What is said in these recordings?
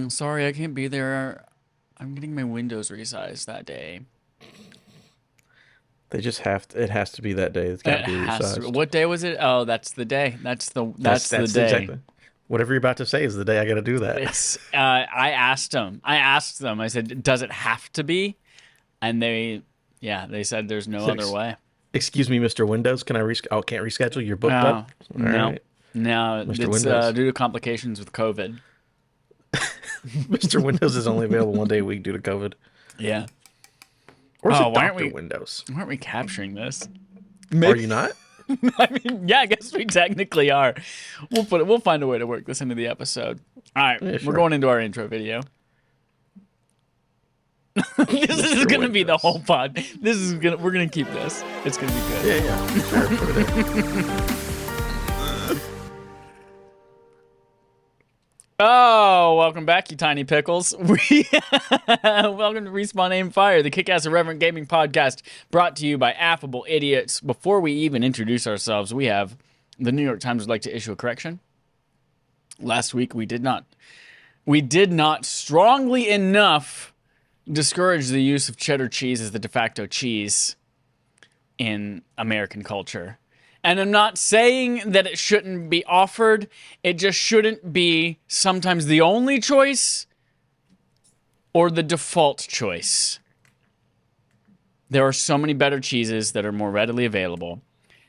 Sorry, I can't be there. I'm getting my windows resized that day. They just have to, it has to be that day. It's got to It be has to. resized. What day was it? Oh, that's the day. That's That's the that's day. exactly whatever you're about to say is the day I got to do that. It's. I asked them. I said, "Does it have to be?" And they said there's no other way. Excuse me, Mr. Windows. Can I oh, can't reschedule? You're booked Oh, up. All no, right, no. Mr. It's Windows. due to complications with COVID. Mr. Windows is only available 1 day a week due to COVID. Yeah. Or is Oh, it Doctor Windows? why aren't we capturing this? Are Maybe. you not? I mean, yeah, I guess we technically are. We'll find a way to work this into the episode. All right, Yeah, we're sure. going into our intro video. This is Mr. gonna be the whole Windows. pod. We're gonna keep this. It's gonna be good. Yeah, yeah. Sure, put it in. Oh, welcome back, you tiny pickles. Welcome to Respawn Aim Fire, the kick-ass irreverent gaming podcast brought to you by affable idiots. Before we even introduce ourselves, the New York Times would like to issue a correction. Last week we did not strongly enough discourage the use of cheddar cheese as the de facto cheese in American culture. And I'm not saying that it shouldn't be offered. It just shouldn't be sometimes the only choice or the default choice. There are so many better cheeses that are more readily available.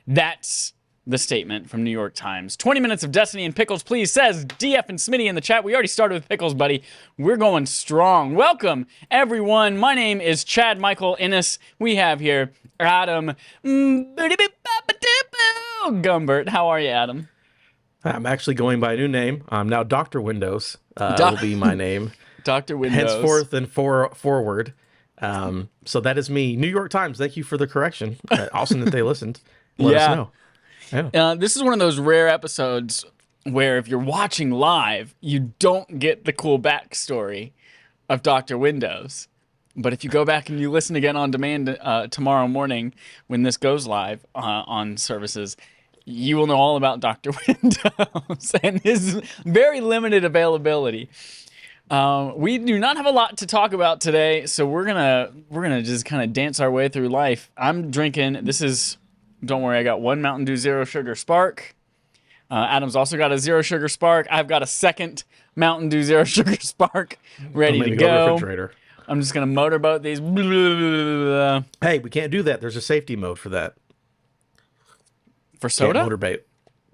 That's the statement from New York Times. 20 minutes of Destiny and Pickles, please, says DF and Smitty in the chat. We already started with Pickles, buddy. We're going strong. Welcome, everyone. My name is Chad Michael Innes. We have here Adam Gumbert. How are you, Adam? I'm actually going by a new name. I'm now Dr. Windows. Doc- Will be my name. Dr. Windows. Henceforth and forward. So that is me. New York Times, thank you for the correction. Awesome that they listened. Let us know. Yeah. This is one of those rare episodes where if you're watching live, you don't get the cool backstory of Dr. Windows. But if you go back and you listen again on demand tomorrow morning when this goes live on services, you will know all about Dr. Windows and his very limited availability. We do not have a lot to talk about today, so we're gonna just kind of dance our way through life. I'm drinking. Don't worry, I got one Mountain Dew Zero Sugar Spark. Adam's also got a Zero Sugar Spark. I've got a second Mountain Dew Zero Sugar Spark ready to To go. refrigerator. I'm just gonna motorboat these. Hey, we can't do that. There's a safety mode for that. For Can't soda? motorboat.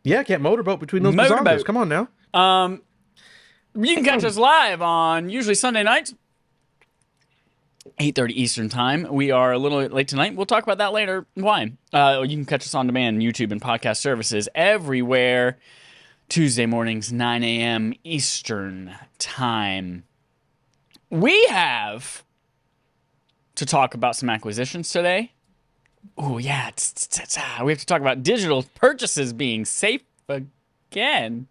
Yeah, can't motorboat between those Motorboat. bazongos. Come on now. You can catch us live on usually Sunday nights, 8:30 Eastern Time. We are a little late tonight. We'll talk about that later. Why? You can catch us on demand, YouTube and podcast services everywhere. Tuesday mornings, 9 a.m. Eastern Time. We have to talk about some acquisitions today. Oh, yeah. We have to talk about digital purchases being safe again.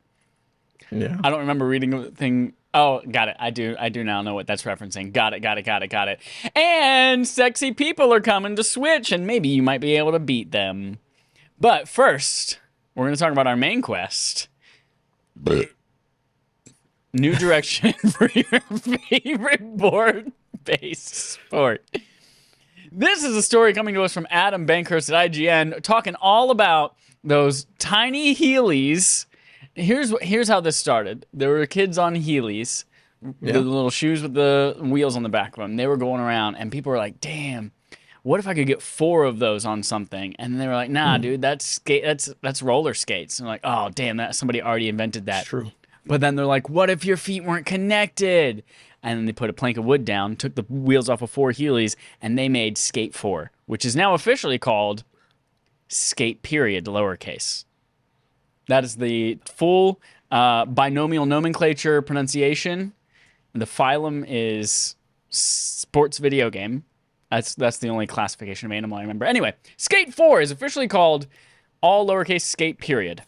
Yeah. I don't remember reading the thing. Oh, got it. I do now know what that's referencing. Got it. And sexy people are coming to Switch, and maybe you might be able to beat them. But first, we're going to talk about our main quest. New direction for your favorite board-based sport. This is a story coming to us from Adam Bankhurst at IGN, talking all about those tiny Heelys. Here's how this started. There were kids on Heelys, the little shoes with the wheels on the back of them. They were going around, and people were like, "Damn, what if I could get 4 of those on something?" And they were like, "Nah, dude, that's roller skates." And I'm like, "Oh, damn, that somebody already invented that." It's true. But then they're like, "What if your feet weren't connected?" And then they put a plank of wood down, took the wheels off of 4 Heelys, and they made Skate 4, which is now officially called Skate Period lowercase. That is the full binomial nomenclature pronunciation. The phylum is sports video game. That's the only classification of animal I remember. Anyway, Skate 4 is officially called all lowercase Skate Period.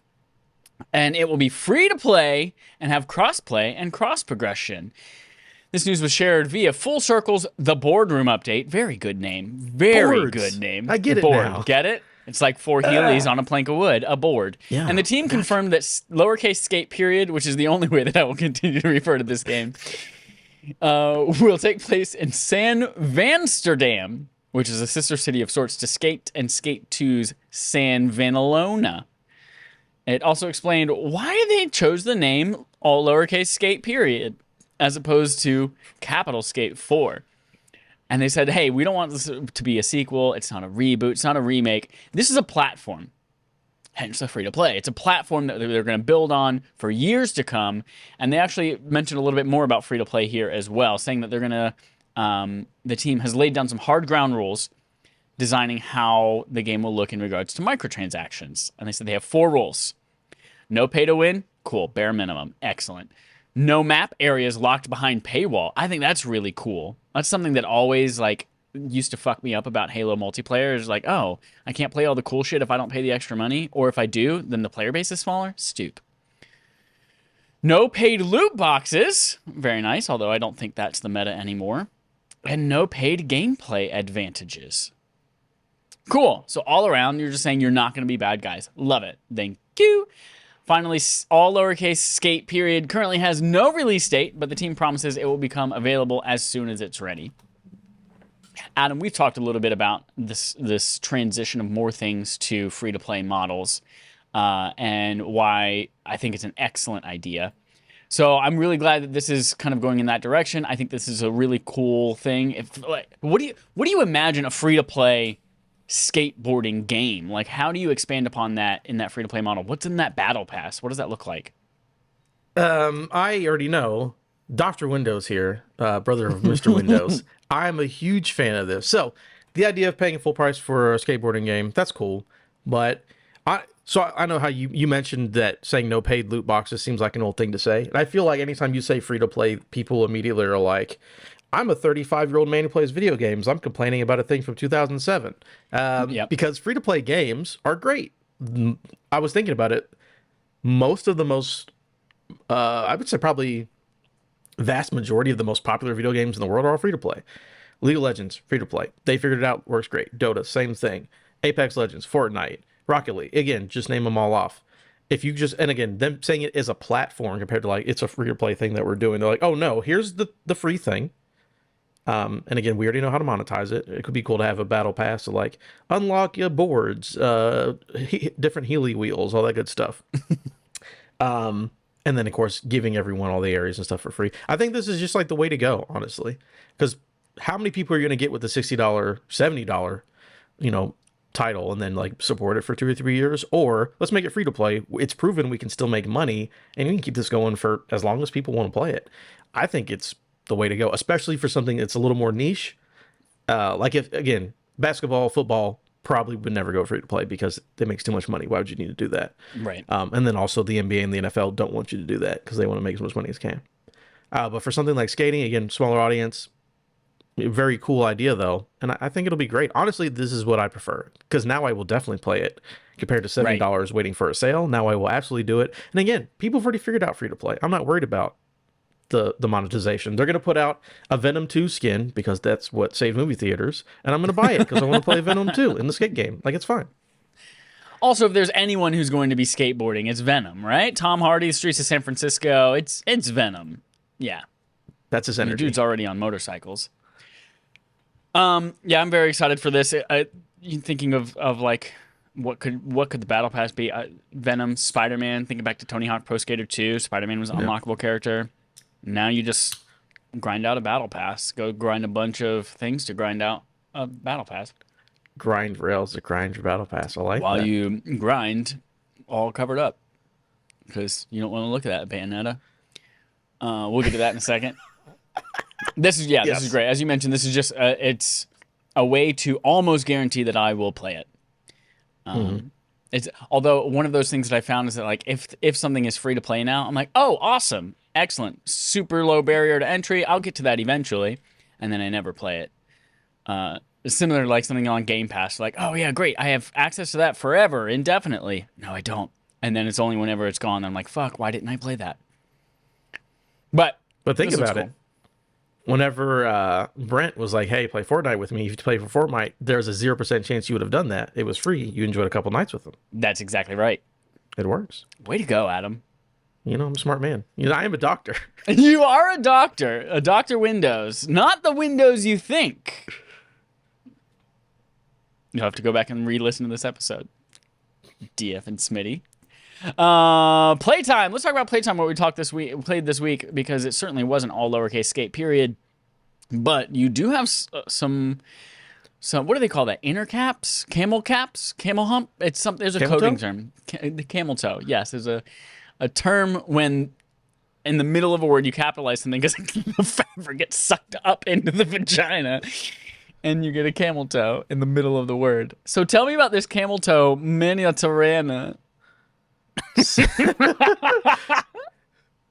And it will be free to play and have cross-play and cross-progression. This news was shared via Full Circle's The Boardroom Update. Very good name. Very Boards. good name. I get it Board. now. Get it? It's like 4 Heelys on a plank of wood, a board. Yeah, And the team confirmed that lowercase skate period, which is the only way that I will continue to refer to this game, will take place in San Vansterdam, which is a sister city of sorts to Skate and Skate 2's San Vanelona. It also explained why they chose the name all lowercase skate period as opposed to capital Skate 4. And they said, hey, we don't want this to be a sequel. It's not a reboot. It's not a remake. This is a platform. Hence the free-to-play. It's a platform that they're going to build on for years to come. And they actually mentioned a little bit more about free-to-play here as well, saying that they're going to, the team has laid down some hard ground rules designing how the game will look in regards to microtransactions. And they said they have 4 rules. No pay to win. Cool. Bare minimum. Excellent. No map areas locked behind paywall. I think that's really cool. That's something that always like used to fuck me up about Halo multiplayer. Is like, oh, I can't play all the cool shit if I don't pay the extra money, or if I do, then the player base is smaller. Stoop. No paid loot boxes. Very nice, although I don't think that's the meta anymore. And no paid gameplay advantages. Cool. So all around, you're just saying you're not going to be bad guys. Love it. Thank you. Finally, all lowercase skate period currently has no release date, but the team promises it will become available as soon as it's ready. Adam, we've talked a little bit about this transition of more things to free-to-play models and why I think it's an excellent idea. So I'm really glad that this is kind of going in that direction. I think this is a really cool thing. What do you imagine a free-to-play skateboarding game? Like, how do you expand upon that in that free-to-play model? What's in that battle pass? What does that look like? I already know. Dr. Windows here, brother of Mr. Windows. I'm a huge fan of this. So the idea of paying full price for a skateboarding game, that's cool. But I know how you mentioned that saying no paid loot boxes seems like an old thing to say. And I feel like anytime you say free to play, people immediately are like, I'm a 35-year-old man who plays video games. I'm complaining about a thing from 2007. Because free to play games are great. I was thinking about it. Most of the I would say probably vast majority of the most popular video games in the world are all free to play. League of Legends, free to play. They figured it out, works great. Dota, same thing. Apex Legends, Fortnite, Rocket League. Again, just name them all off. If you just, and again, them saying it is a platform compared to like, it's a free to play thing that we're doing. They're like, oh no, here's the free thing. And again, we already know how to monetize it. It could be cool to have a battle pass to like unlock your boards, different Healy wheels, all that good stuff. And then, of course, giving everyone all the areas and stuff for free. I think this is just like the way to go, honestly. Because how many people are you going to get with the $60, $70, title and then like support it for 2 or 3 years? Or let's make it free to play. It's proven we can still make money and we can keep this going for as long as people want to play it. I think it's the way to go, especially for something that's a little more niche. Like if, again, basketball, football, probably would never go free to play because it makes too much money. Why would you need to do that? Right. And then also the NBA and the NFL don't want you to do that because they want to make as much money as can. But for something like skating, again, smaller audience, very cool idea though. And I think it'll be great. Honestly, this is what I prefer because now I will definitely play it compared to $70 waiting for a sale. Now I will absolutely do it. And again, people have already figured out free to play. I'm not worried about the monetization. They're going to put out a Venom 2 skin because that's what saved movie theaters, and I'm going to buy it because I want to play Venom 2 in the skate game. Like, it's fine. Also, if there's anyone who's going to be skateboarding, it's Venom, right? Tom Hardy, Streets of San Francisco, it's Venom. Yeah. That's his energy. The dude's already on motorcycles. Yeah, I'm very excited for this. You thinking of like what could the battle pass be? Venom, Spider-Man. Thinking back to Tony Hawk Pro Skater 2, Spider-Man was an unlockable character. Now you just grind out a battle pass. Go grind a bunch of things to grind out a battle pass. Grind rails to grind your battle pass. I like that. While you grind, all covered up. Because you don't want to look at that, Bayonetta. We'll get to that in a second. This is great. As you mentioned, this is just it's a way to almost guarantee that I will play it. It's although one of those things that I found is that like if something is free to play now, I'm like, oh, awesome. Excellent. Super low barrier to entry. I'll get to that eventually. And then I never play it. Similar to like something on Game Pass. Like, oh, yeah, great. I have access to that forever, indefinitely. No, I don't. And then it's only whenever it's gone. I'm like, fuck, why didn't I play that? But think about it. whenever Brent was like, "Hey, play Fortnite with me," if you play for Fortnite, there's a 0% chance you would have done that. It was free. You enjoyed a couple nights with them. That's exactly right. It works. Way to go, Adam. You know, I'm a smart man. You know, I am a doctor. You are a Doctor Windows, not the Windows you think. You'll have to go back and re-listen to this episode. DF and Smitty. Playtime. Let's talk about playtime. What we played this week, because it certainly wasn't all lowercase skate. Period. But you do have some. What do they call that? Inner caps, camel hump. It's something. There's a Camel coding toe? term. The camel toe. Yes, there's a term when in the middle of a word you capitalize something because the fabric gets sucked up into the vagina. And you get a camel toe in the middle of the word. So tell me about this camel toe miniaturana.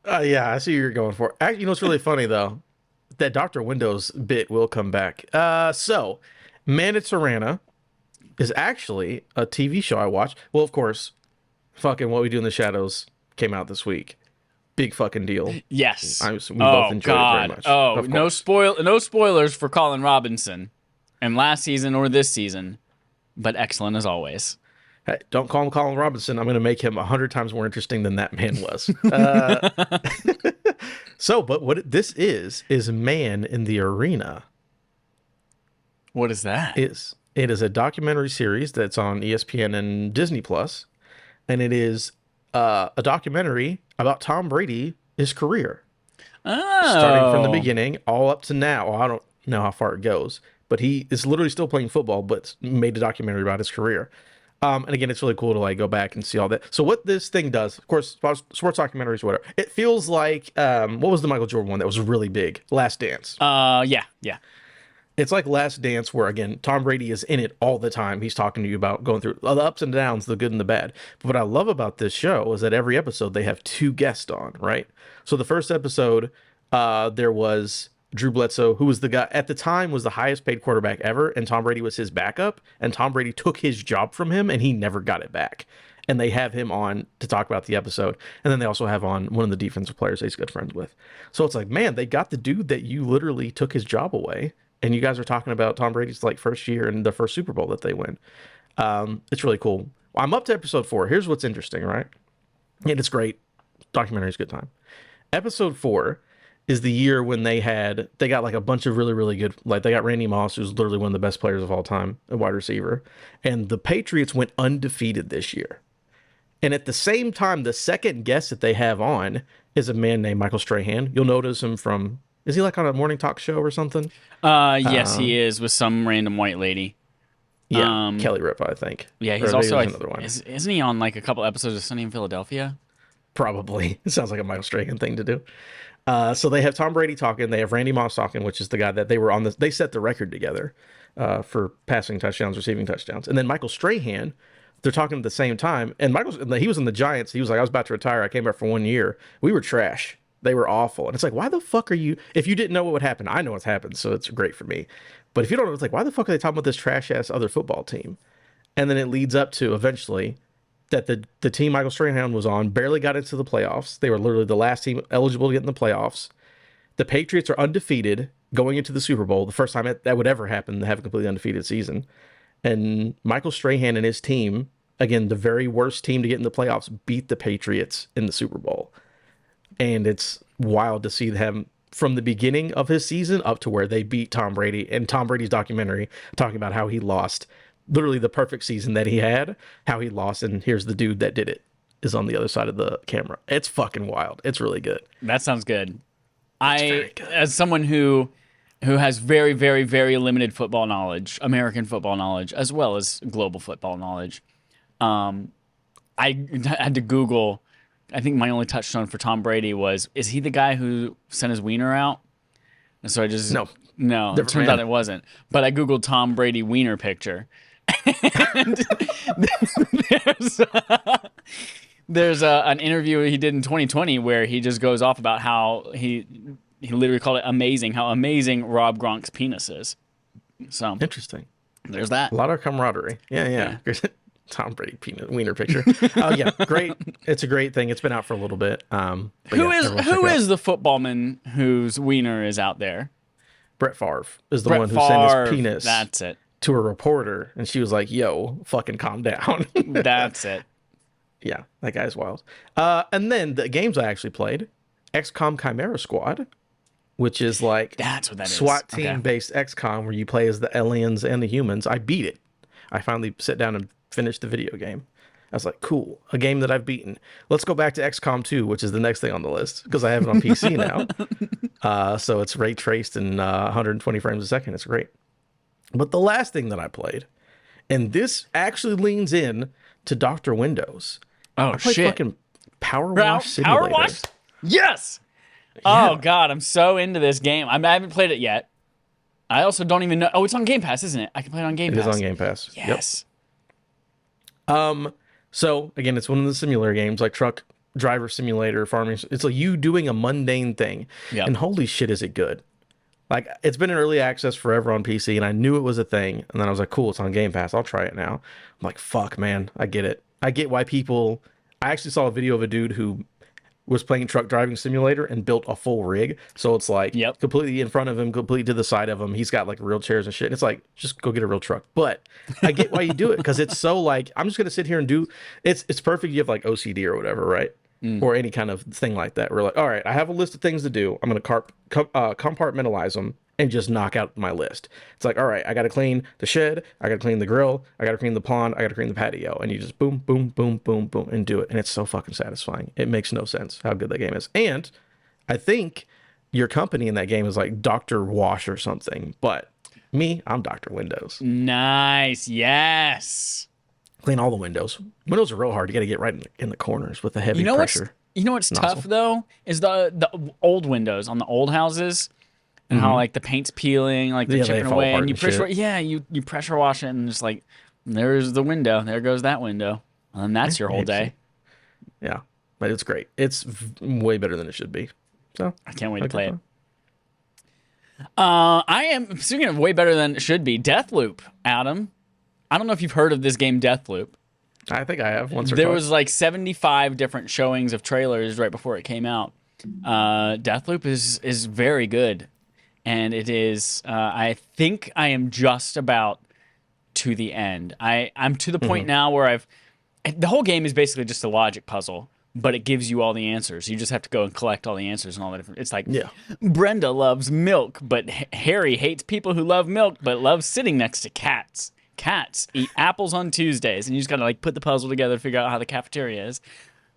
Yeah, I see what you're going for. Actually, you know what's really funny though? That Dr. Windows bit will come back. So Manitorana is actually a TV show I watched. Well, of course, fucking What We Do in the Shadows came out this week. Big fucking deal. Yes. We both enjoyed it very much. Oh, Of no course. no spoilers for Colin Robinson, and last season or this season, but excellent as always. Hey, don't call him Colin Robinson. I'm going to make him 100 times more interesting than that man was. But what this is Man in the Arena. What is that? It is a documentary series that's on ESPN and Disney Plus, and it is a documentary about Tom Brady, his career, starting from the beginning all up to now. Well, I don't know how far it goes, but he is literally still playing football, but made a documentary about his career. And again, it's really cool to like go back and see all that. So what this thing does, of course, sports documentaries, whatever. It feels like what was the Michael Jordan one that was really big? Last Dance. Yeah. It's like Last Dance, where again Tom Brady is in it all the time. He's talking to you about going through the ups and downs, the good and the bad. But what I love about this show is that every episode they have two guests on, right? So the first episode, there was Drew Bledsoe, who was the guy at the time was the highest paid quarterback ever, and Tom Brady was his backup, and Tom Brady took his job from him and he never got it back. And they have him on to talk about the episode. And then they also have on one of the defensive players that he's good friends with. So it's like, man, they got the dude that you literally took his job away. And you guys are talking about Tom Brady's like first year and the first Super Bowl that they win. It's really cool. I'm up to episode 4. Here's what's interesting, right? And it's great. Documentary's a good time. Episode 4 is the year when they got like a bunch of really, really good, like they got Randy Moss, who's literally one of the best players of all time, a wide receiver. And the Patriots went undefeated this year. And at the same time, the second guest that they have on is a man named Michael Strahan. You'll notice him from, is he like on a morning talk show or something? Yes, he is, with some random white lady. Yeah, Kelly Ripa, I think. Yeah, he's also another one. Isn't he on like a couple episodes of Sunny in Philadelphia? Probably. It sounds like a Michael Strahan thing to do. So they have Tom Brady talking. They have Randy Moss talking, which is the guy that they were on this. They set the record together for passing touchdowns, receiving touchdowns. And then Michael Strahan, they're talking at the same time. And he was in the Giants. He was like, I was about to retire. I came back for 1 year. We were trash. They were awful. And it's like, why the fuck are you, if you didn't know what would happen, I know what's happened. So it's great for me. But if you don't know, it's like, why the fuck are they talking about this trash ass other football team? And then it leads up to eventually that the team Michael Strahan was on barely got into the playoffs. They were literally the last team eligible to get in the playoffs. The Patriots are undefeated going into the Super Bowl, the first time that would ever happen to have a completely undefeated season. And Michael Strahan and his team, again, the very worst team to get in the playoffs, beat the Patriots in the Super Bowl. And it's wild to see them from the beginning of his season up to where they beat Tom Brady, and Tom Brady's documentary talking about how he lost literally the perfect season that he had, how he lost, and here's the dude that did it is on the other side of the camera. It's fucking wild. It's really good. That sounds good. As someone who has very, very, very limited football knowledge, American football knowledge, as well as global football knowledge, I had to Google. I think my only touchstone for Tom Brady was, is he the guy who sent his wiener out? And so I just no, it turns out it wasn't. But I Googled Tom Brady wiener picture. And there's an interview he did in 2020 where he just goes off about how he literally called it amazing, how amazing Rob Gronk's penis is. So interesting. There's that. A lot of camaraderie. Yeah. Tom Brady peanut wiener picture. Oh yeah, great. It's a great thing. It's been out for a little bit. Who is the footballman whose wiener is out there? Brett Favre is the Brett one who sent his Favre. penis That's it. to a reporter, and she was like, "Yo, fucking calm down." That's it. Yeah, that guy's wild. And then the games I actually played, XCOM Chimera Squad, which is like That's what that is. SWAT team Okay. based XCOM where you play as the aliens and the humans. I beat it. I finally sat down and finished the video game. I was like, cool, a game that I've beaten. Let's go back to XCOM 2, which is the next thing on the list because I have it on PC now. So it's ray traced and 120 frames a second. It's great. But the last thing that I played, and this actually leans in to Dr. Windows. Oh, I played shit. fucking Power Wash Simulator. Power Wash? Yes. Oh, God. I'm so into this game. I haven't played it yet. I also don't even know. Oh, it's on Game Pass, isn't it? I can play it on Game It Pass. is on Game Pass. Yes. Yep. So again, it's one of the simulator games like truck driver simulator, farming. It's like you doing a mundane thing. Yep. And holy shit, is it good. Like, it's been in early access forever on PC, and I knew it was a thing. And then I was like, cool, it's on Game Pass. I'll try it now. I'm like, fuck, man. I get it. I get why people... I actually saw a video of a dude who was playing truck driving simulator and built a full rig. So it's like completely in front of him, completely to the side of him. He's got like real chairs and shit. And it's like, just go get a real truck. But I get why you do it because it's so like, I'm just going to sit here and do... It's perfect. You have like OCD or whatever, right? Or any kind of thing like that. We're like, all right, I have a list of things to do. I'm going to compartmentalize them and just knock out my list. It's like, all right, I got to clean the shed. I got to clean the grill. I got to clean the pond. I got to clean the patio. And you just boom, boom, boom, boom, boom, and do it. And it's so fucking satisfying. It makes no sense how good that game is. And I think your company in that game is like Dr. Wash or something. But me, I'm Dr. Windows. Nice. Yes. Clean all the windows. Windows are real hard. You got to get right in the corners with the heavy pressure. You know what's nozzle. tough though is the old windows on the old houses, and how like the paint's peeling, like they're chipping away, and you pressure you pressure wash it, and just like there's the window, there goes that window, and that's your whole day. Yeah, but it's great. It's way better than it should be. So I can't wait to play it. I am speaking of way better than it should be. Deathloop, Adam. I don't know if you've heard of this game, Deathloop. I think I have once or There twice. was like 75 different showings of trailers right before it came out. Deathloop is very good, and it is. I think I am just about to the end. I'm to the point now where the whole game is basically just a logic puzzle, but it gives you all the answers. You just have to go and collect all the answers and all the different. It's like Brenda loves milk, but Harry hates people who love milk, but loves sitting next to cats. Cats eat apples on Tuesdays, and you just gotta like put the puzzle together to figure out how the cafeteria is,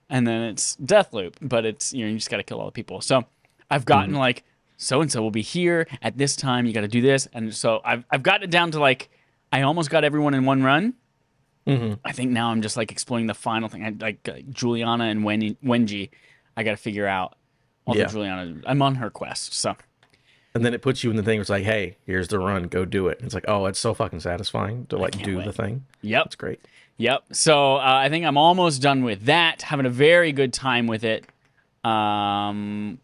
and then it's Deathloop, but it's you just gotta kill all the people. So I've gotten like so and so will be here at this time. You gotta do this, and so I've gotten it down to like I almost got everyone in one run. I think now I'm just like exploring the final thing. Like Juliana and Wenji, I gotta figure out all the Juliana. I'm on her quest, so. And then it puts you in the thing where it's like, hey, here's the run, go do it. And it's like, oh, it's so fucking satisfying to like do the thing. Yep. It's great. Yep. So I think I'm almost done with that. Having a very good time with it. There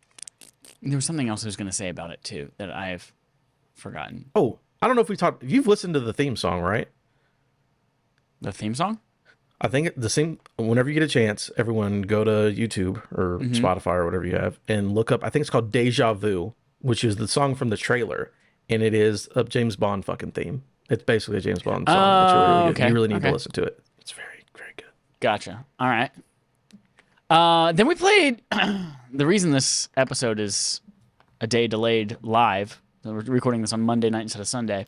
was something else I was going to say about it too that I've forgotten. Oh, I don't know if we talked. You've listened to the theme song, right? The theme song? I think the same. Whenever you get a chance, everyone go to YouTube or Spotify or whatever you have and look up. I think it's called Deja Vu, which is the song from the trailer, and it is a James Bond fucking theme. It's basically a James Bond song. It's really good. You really need to listen to it. It's very, very good. Gotcha. All right. Then we played. The reason this episode is a day delayed live, so we're recording this on Monday night instead of Sunday,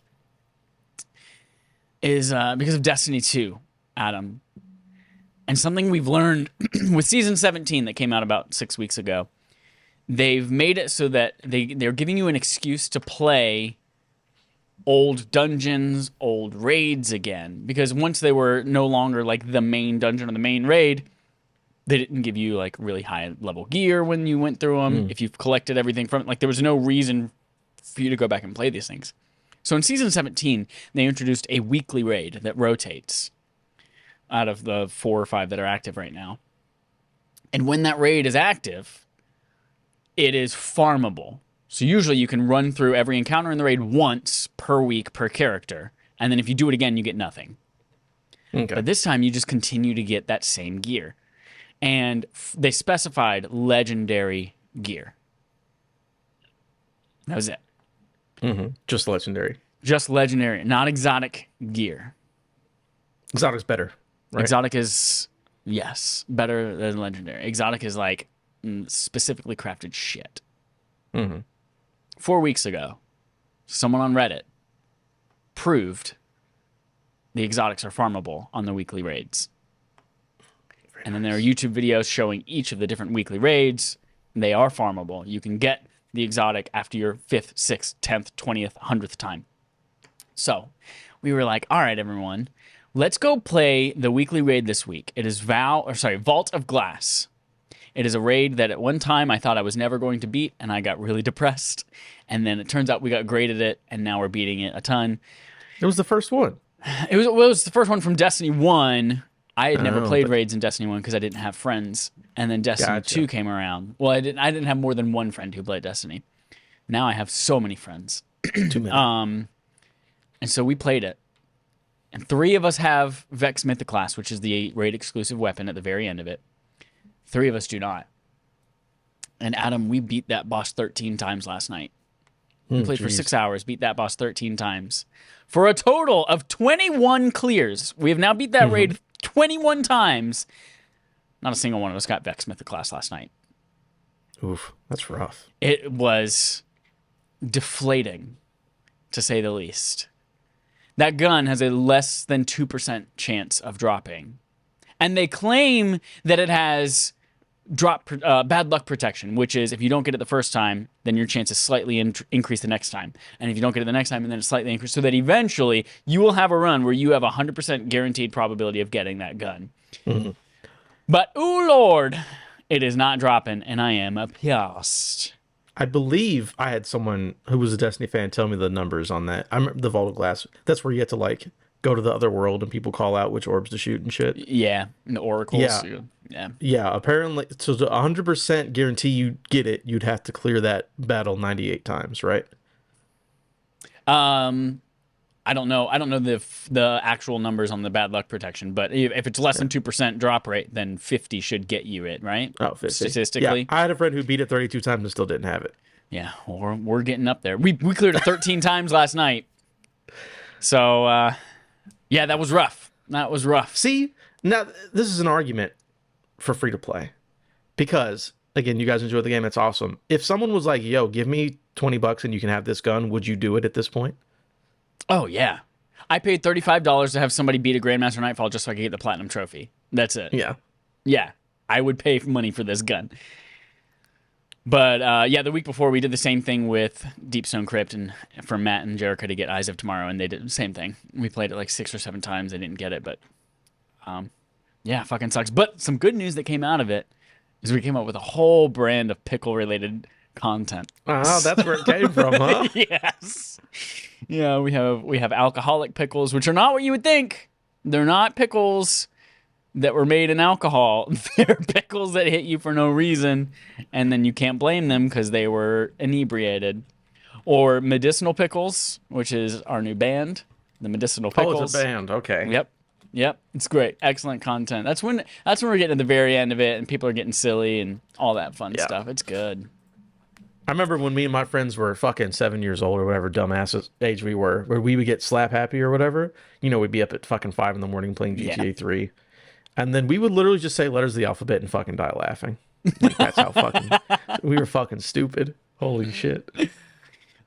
is because of Destiny 2, Adam. And something we've learned with Season 17 that came out about 6 weeks ago. They've made it so that they're giving you an excuse to play old dungeons, old raids again. Because once they were no longer like the main dungeon or the main raid, they didn't give you like really high level gear when you went through them. If you've collected everything from it, like there was no reason for you to go back and play these things. So in Season 17, they introduced a weekly raid that rotates out of the 4 or 5 that are active right now. And when that raid is active, it is farmable. So usually you can run through every encounter in the raid once per week per character. And then if you do it again, you get nothing. Okay. But this time you just continue to get that same gear. And they specified legendary gear. That was it. Just legendary. Just legendary, not exotic gear. Exotic's better, right? Exotic is, yes, better than legendary. Exotic is like specifically crafted shit. 4 weeks ago, someone on Reddit proved the exotics are farmable on the weekly raids. And then there are YouTube videos showing each of the different weekly raids. They are farmable. You can get the exotic after your 5th, 6th, 10th, 20th, 100th time. So we were like, all right, everyone, let's go play the weekly raid this week. It is Vault of Glass. It is a raid that at one time I thought I was never going to beat, and I got really depressed. And then it turns out we got great at it, and now we're beating it a ton. It was the first one. It was the first one from Destiny 1. I had never played raids in Destiny 1 because I didn't have friends. And then Destiny 2 came around. Well, I didn't have more than one friend who played Destiny. Now I have so many friends. Too many. And so we played it. And 3 of us have Vex Mythoclast, which is the raid exclusive weapon at the very end of it. 3 of us do not. And Adam, we beat that boss 13 times last night. We played for 6 hours, beat that boss 13 times. For a total of 21 clears. We have now beat that raid 21 times. Not a single one of us got Vex Mythoclast last night. Oof, that's rough. It was deflating, to say the least. That gun has a less than 2% chance of dropping. And they claim that it has bad luck protection, which is if you don't get it the first time, then your chances slightly increase the next time. And if you don't get it the next time, and then it slightly increases, so that eventually you will have a run where you have a 100% guaranteed probability of getting that gun. But, ooh, Lord, it is not dropping, and I am pissed. I believe I had someone who was a Destiny fan tell me the numbers on that. I remember the Vault of Glass. That's where you get to, like, go to the other world and people call out which orbs to shoot and shit. Yeah, and the oracles. Yeah, apparently, so to 100% guarantee you get it, you'd have to clear that battle 98 times, right? I don't know the actual numbers on the bad luck protection, but if it's less than 2% drop rate, then 50 should get you it, right? Oh, 50. Statistically. Yeah, I had a friend who beat it 32 times and still didn't have it. Yeah, we're getting up there. We cleared it 13 times last night. So, yeah, that was rough. That was rough. See, now this is an argument for free to play. Because, again, you guys enjoy the game, that's awesome. If someone was like, yo, give me $20 and you can have this gun, would you do it at this point? Oh, yeah. I paid $35 to have somebody beat a Grandmaster Nightfall just so I could get the Platinum Trophy. That's it. Yeah. Yeah, I would pay money for this gun. But, yeah, the week before we did the same thing with Deepstone Crypt and for Matt and Jericho to get Eyes of Tomorrow, and they did the same thing. We played it like 6 or 7 times. They didn't get it, but, yeah, fucking sucks. But some good news that came out of it is we came up with a whole brand of pickle-related content. Oh, that's where it came from, huh? Yes. Yeah, we have alcoholic pickles, which are not what you would think. They're not pickles that were made in alcohol. They're pickles that hit you for no reason, and then you can't blame them because they were inebriated. Or medicinal pickles, which is our new band, the medicinal pickles. Oh, it's a band. Okay. Yep. It's great. Excellent content. That's when we're getting to the very end of it, and people are getting silly and all that fun stuff. It's good. I remember when me and my friends were fucking 7 years old or whatever dumbass age we were, where we would get slap happy or whatever. You know, we'd be up at fucking 5 a.m. playing GTA 3. And then we would literally just say letters of the alphabet and fucking die laughing. Like, that's how fucking... We were fucking stupid. Holy shit.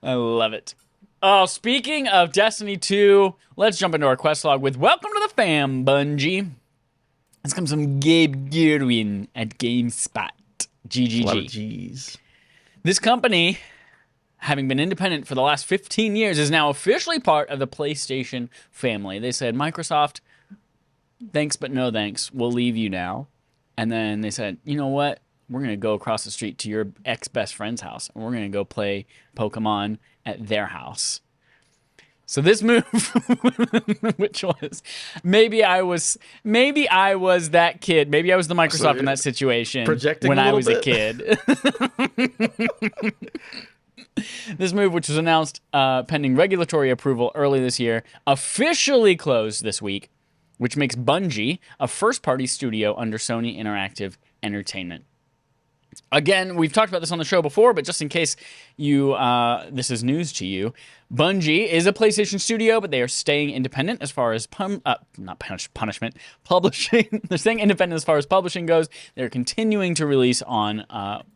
I love it. Oh, speaking of Destiny 2, let's jump into our quest log with Welcome to the Fam, Bungie. Let's come some Gabe Gerwin at GameSpot. GGG. A lot of G's. This company, having been independent for the last 15 years, is now officially part of the PlayStation family. They said, Microsoft, thanks but no thanks. We'll leave you now. And then they said, you know what? We're going to go across the street to your ex-best friend's house, and we're going to go play Pokemon at their house. So this move, which was, maybe I was that kid. Maybe I was the Microsoft in that situation projecting when I was bit. a kid. This move, which was announced pending regulatory approval early this year, officially closed this week, which makes Bungie a first-party studio under Sony Interactive Entertainment. Again, we've talked about this on the show before, but just in case you this is news to you, Bungie is a PlayStation studio, but they are staying independent as far as punishment publishing. They're staying independent as far as publishing goes. They're continuing to release on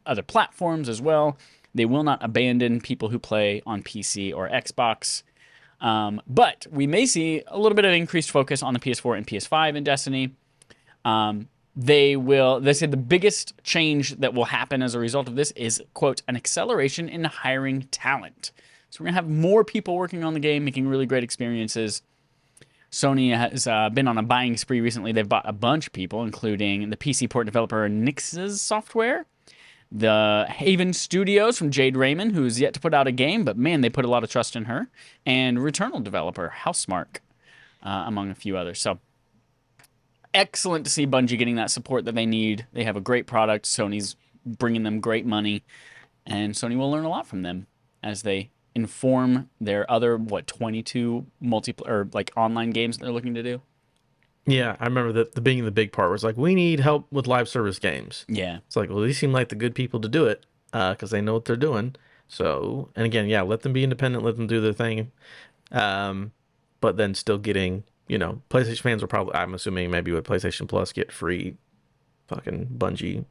other platforms as well. They will not abandon people who play on PC or Xbox. But we may see a little bit of increased focus on the PS4 and PS5 in Destiny. They said the biggest change that will happen as a result of this is, quote, an acceleration in hiring talent. So we're going to have more people working on the game, making really great experiences. Sony has been on a buying spree recently. They've bought a bunch of people, including the PC port developer Nix's Software, the Haven Studios from Jade Raymond, who's yet to put out a game, but man, they put a lot of trust in her, and Returnal developer Housemarque, among a few others. So excellent to see Bungie getting that support that they need. They have a great product. Sony's bringing them great money, and Sony will learn a lot from them as they inform their other 22 multiplayer or like online games that they're looking to do. Yeah, I remember that the being the big part was like, we need help with live service games. Yeah. It's like, well, these seem like the good people to do it because they know what they're doing. So, and again, yeah, let them be independent, let them do their thing. But then still getting, PlayStation fans will probably, I'm assuming maybe with PlayStation Plus, get free fucking Bungie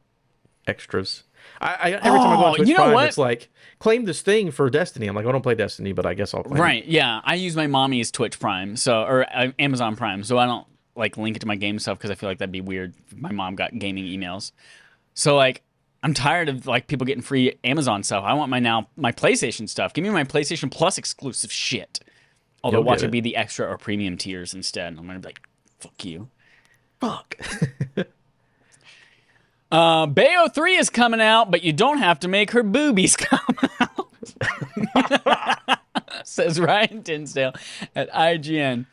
extras. Every time I go on Twitch Prime, it's like, claim this thing for Destiny. I'm like, I don't play Destiny, but I guess I'll claim it. Right, yeah. I use my mommy's Twitch Prime, or Amazon Prime, so I don't like link it to my game stuff because I feel like that'd be weird if my mom got gaming emails. So like I'm tired of like people getting free Amazon stuff. I want my PlayStation stuff. Give me my PlayStation Plus exclusive shit. Although watch it be the extra or premium tiers instead. I'm gonna be like, fuck you. Fuck. Bayo 3 is coming out, but you don't have to make her boobies come out. Says Ryan Tinsdale at IGN.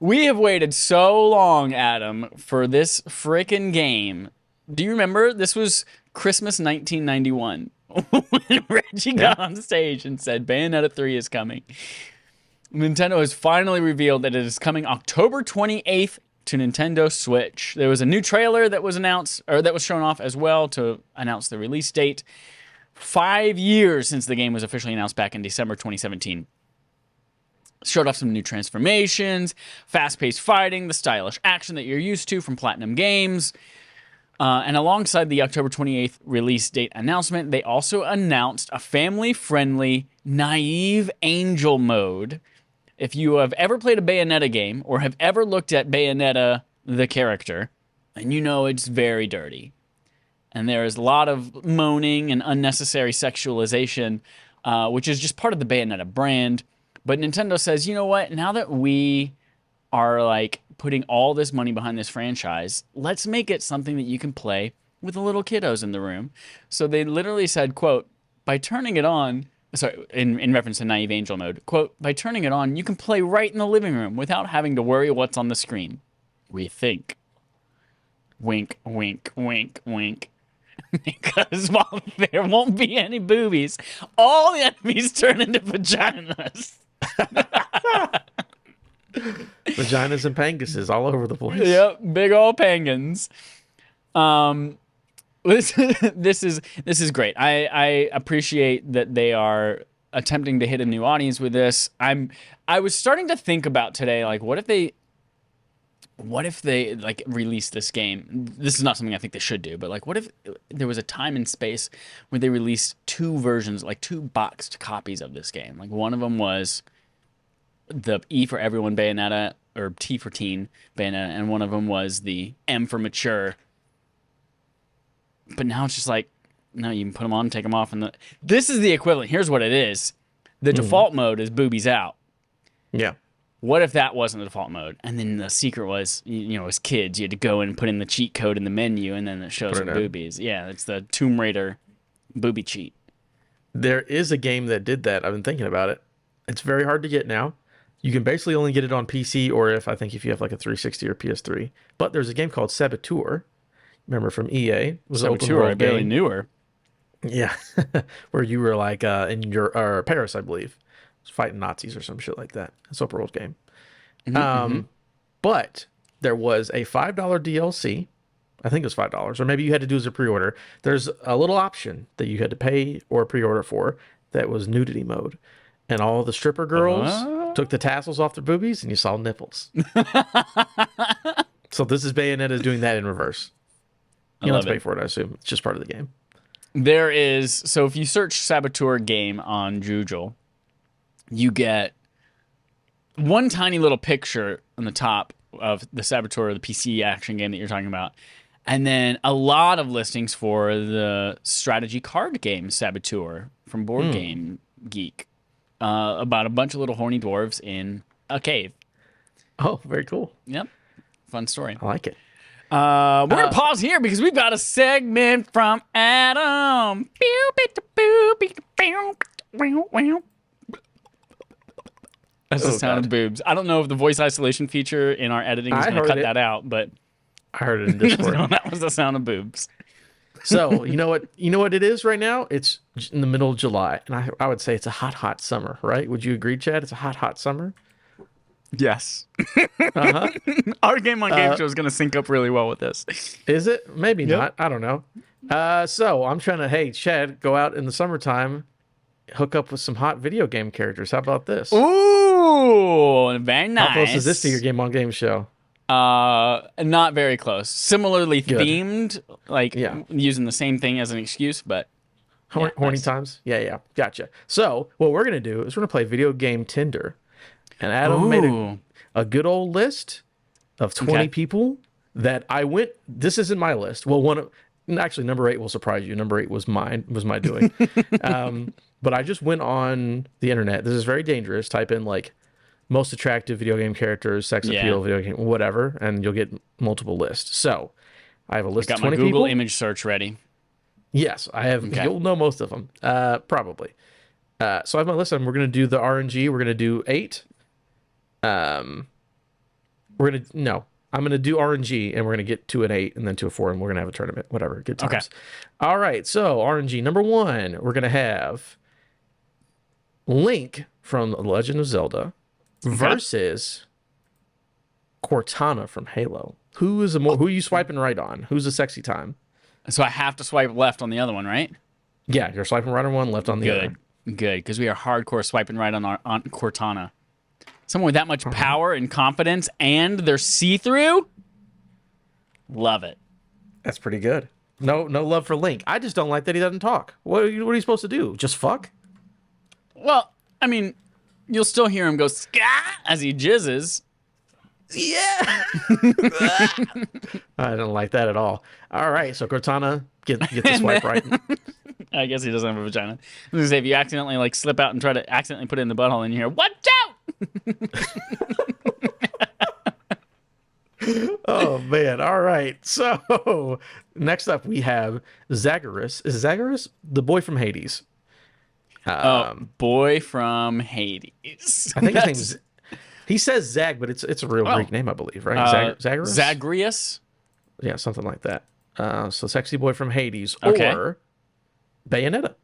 We have waited so long, Adam, for this frickin' game. Do you remember? This was Christmas 1991 when Reggie got on stage and said Bayonetta 3 is coming. Nintendo has finally revealed that it is coming October 28th to Nintendo Switch. There was a new trailer that was announced, or that was shown off as well to announce the release date. 5 years since the game was officially announced back in December 2017. Showed off some new transformations, fast-paced fighting, the stylish action that you're used to from Platinum Games. And alongside the October 28th release date announcement, they also announced a family-friendly, naive angel mode. If you have ever played a Bayonetta game or have ever looked at Bayonetta, the character, then you know it's very dirty. And there is a lot of moaning and unnecessary sexualization, which is just part of the Bayonetta brand. But Nintendo says, you know what? Now that we are like putting all this money behind this franchise, let's make it something that you can play with the little kiddos in the room. So they literally said, quote, by turning it on, in reference to Naive Angel mode, quote, by turning it on, you can play right in the living room without having to worry what's on the screen. We think. Wink, wink, wink, wink. Because while there won't be any boobies, all the enemies turn into vaginas. Vaginas and panguses all over the place. Yep, big old pangans. This is great. I appreciate that they are attempting to hit a new audience with this. I was starting to think about today, like, what if they like release this game? This is not something I think they should do, but like, what if there was a time and space where they released two versions, like two boxed copies of this game? Like one of them was the E for Everyone Bayonetta, or T for Teen Bayonetta, and one of them was the M for Mature. But now it's just like, no, you can put them on, take them off, and this is the equivalent. Here's what it is: the default mode is boobies out. Yeah. What if that wasn't the default mode, and then the secret was, as kids, you had to go in and put in the cheat code in the menu, and then it shows the boobies. Yeah, it's the Tomb Raider booby cheat. There is a game that did that. I've been thinking about it. It's very hard to get now. You can basically only get it on PC, or if you have like a 360 or PS3. But there's a game called Saboteur. Remember from EA? It was an open world I barely game. knew her. Yeah, where you were like in Paris, I believe, fighting Nazis or some shit like that. It's an open world game. But there was a $5 DLC I think it was $5, or maybe you had to do as a pre-order. There's a little option that you had to pay or pre-order for that was nudity mode, and all the stripper girls took the tassels off their boobies, and you saw nipples. So this is Bayonetta doing that in reverse. You don't have to pay for it, I assume. It's just part of the game. There is, so if you search Saboteur game on Joogle, you get one tiny little picture on the top of the Saboteur, the PC action game that you're talking about, and then a lot of listings for the strategy card game Saboteur from Board Game Geek, about a bunch of little horny dwarves in a cave. Oh, very cool. Yep. Fun story. I like it. We're going to pause here because we've got a segment from Adam. That's the sound of boobs. I don't know if the voice isolation feature in our editing is going to cut that out, but I heard it in Discord. no, that was the sound of boobs. So you know what it is right now? It's in the middle of July, and I would say it's a hot summer, right? Would you agree, Chad? It's a hot summer. Yes. Our game on game show is going to sync up really well with this. Is it? Maybe not. I don't know. So I'm trying to, hey, Chad, go out in the summertime, hook up with some hot video game characters. How about this? Ooh, very nice. How close is this to your game on game show? Not very close. Similarly themed, like using the same thing as an excuse, but horny times. Yeah, gotcha. So what we're gonna do is we're gonna play video game Tinder, and Adam made a good old list of 20 people that I went. This isn't my list. Well, actually number 8 will surprise you. Number 8 was my doing. But I just went on the internet. This is very dangerous. Type in like most attractive video game characters, sex appeal, video game, whatever, and you'll get multiple lists. So I have a list of 20 people. Got my Google image search ready. Yes, I have. Okay. You'll know most of them, probably. So I have my list, and we're going to do the RNG. We're going to do 8. I'm going to do RNG, and we're going to get to an 8, and then to a 4, and we're going to have a tournament. Whatever, good times. Okay. All right, so RNG number 1, we're going to have Link from The Legend of Zelda versus Cortana from Halo. Who are you swiping right on? Who's the sexy time? So I have to swipe left on the other one, right? Yeah, you're swiping right on one, left on the other. Good, because we are hardcore swiping right on Cortana. Someone with that much power and confidence, and they're see-through. Love it. That's pretty good. No love for Link. I just don't like that he doesn't talk. What are you supposed to do? Just fuck? Well, I mean, you'll still hear him go ska as he jizzes. Yeah. I don't like that at all. All right, so Cortana, get the swipe right. I guess he doesn't have a vagina. I was going to say, if you accidentally like slip out and try to accidentally put it in the butthole and you hear, watch out! Oh, man. All right. So next up we have Zagreus. Is Zagreus the boy from Hades? Boy from Hades. I think his name's... He says Zag, but it's a real Greek name, I believe, right? Zagreus? Zagreus? Yeah, something like that. So sexy boy from Hades or Bayonetta.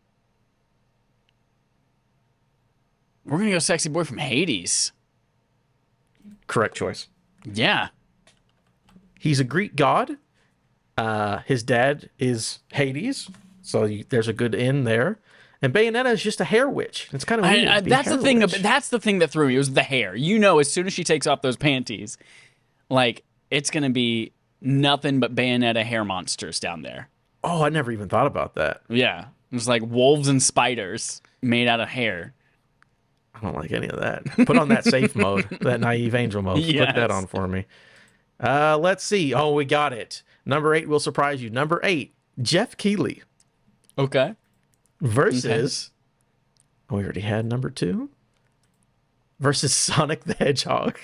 We're going to go sexy boy from Hades. Correct choice. Yeah. He's a Greek god. His dad is Hades, so there's a good in there. And Bayonetta is just a hair witch. It's kind of weird. That's the thing. That's the thing that threw me. It was the hair. You know, as soon as she takes off those panties, like it's gonna be nothing but Bayonetta hair monsters down there. Oh, I never even thought about that. Yeah, it was like wolves and spiders made out of hair. I don't like any of that. Put on that safe mode, that naive angel mode. Yes. Put that on for me. Let's see. Oh, we got it. Number 8 will surprise you. Number 8, Jeff Keighley. Okay. Versus, we already had number 2. Versus Sonic the Hedgehog.